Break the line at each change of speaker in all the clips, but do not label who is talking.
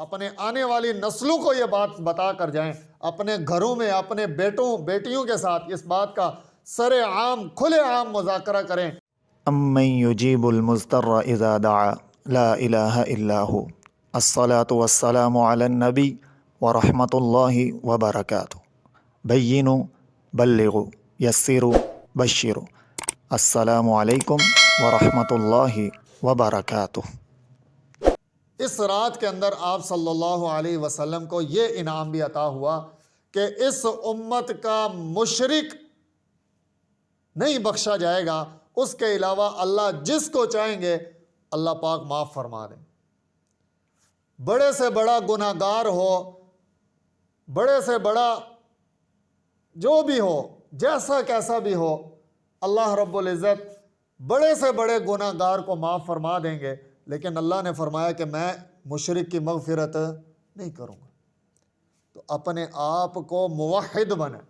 اپنے آنے والی نسلوں کو یہ بات بتا کر جائیں، اپنے گھروں میں اپنے بیٹوں بیٹیوں کے ساتھ اس بات کا سر عام کھلے عام مذاکرہ کریں۔
امن یجیب المضطر اذا دعا لا الہ الا ہو، الصلاۃ والسلام علی النبی ورحمۃ اللہ وبرکاتہ، بینوا بلغوا یسروا بشروا، السلام علیکم ورحمۃ اللہ وبرکاتہ۔
اس رات کے اندر آپ صلی اللہ علیہ وسلم کو یہ انعام بھی عطا ہوا کہ اس امت کا مشرک نہیں بخشا جائے گا، اس کے علاوہ اللہ جس کو چاہیں گے اللہ پاک معاف فرما دیں۔ بڑے سے بڑا گناہ گار ہو، بڑے سے بڑا جو بھی ہو، جیسا کیسا بھی ہو، اللہ رب العزت بڑے سے بڑے گناہ گار کو معاف فرما دیں گے، لیکن اللہ نے فرمایا کہ میں مشرک کی مغفرت نہیں کروں گا۔ تو اپنے آپ کو موحد بنیں،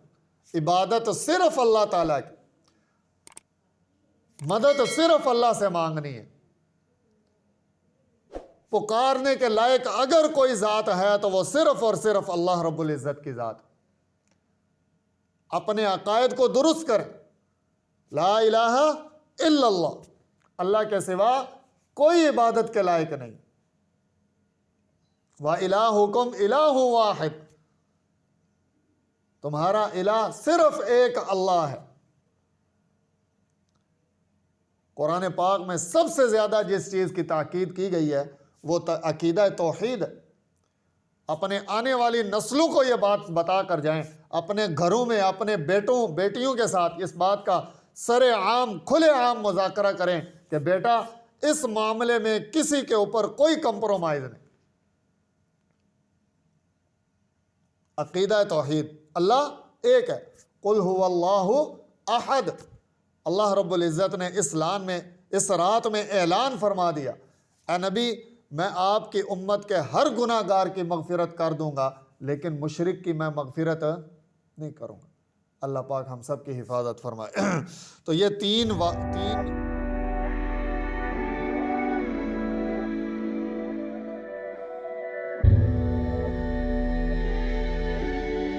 عبادت صرف اللہ تعالیٰ کی، مدد صرف اللہ سے مانگنی ہے۔ پکارنے کے لائق اگر کوئی ذات ہے تو وہ صرف اور صرف اللہ رب العزت کی ذات۔ اپنے عقائد کو درست کریں، لا الہ الا اللہ، اللہ کے سوا کوئی عبادت کے لائق نہیں۔ وَإِلَٰهُكُمْ إِلَٰهٌ وَاحِدٌ، تمہارا الہ صرف ایک اللہ ہے۔ قرآن پاک میں سب سے زیادہ جس چیز کی تاکید کی گئی ہے وہ عقیدہ توحید ہے۔ اپنے آنے والی نسلوں کو یہ بات بتا کر جائیں، اپنے گھروں میں اپنے بیٹوں بیٹیوں کے ساتھ اس بات کا سر عام کھلے عام مذاکرہ کریں کہ بیٹا اس معاملے میں کسی کے اوپر کوئی کمپرومائز نہیں۔ عقیدہ توحید، اللہ ایک ہے، قل هو اللہ احد۔ اللہ رب العزت نے اسلام میں اس رات میں اعلان فرما دیا، اے نبی میں آپ کی امت کے ہر گناہ گار کی مغفرت کر دوں گا، لیکن مشرک کی میں مغفرت نہیں کروں گا۔ اللہ پاک ہم سب کی حفاظت فرمائے۔ تو یہ تین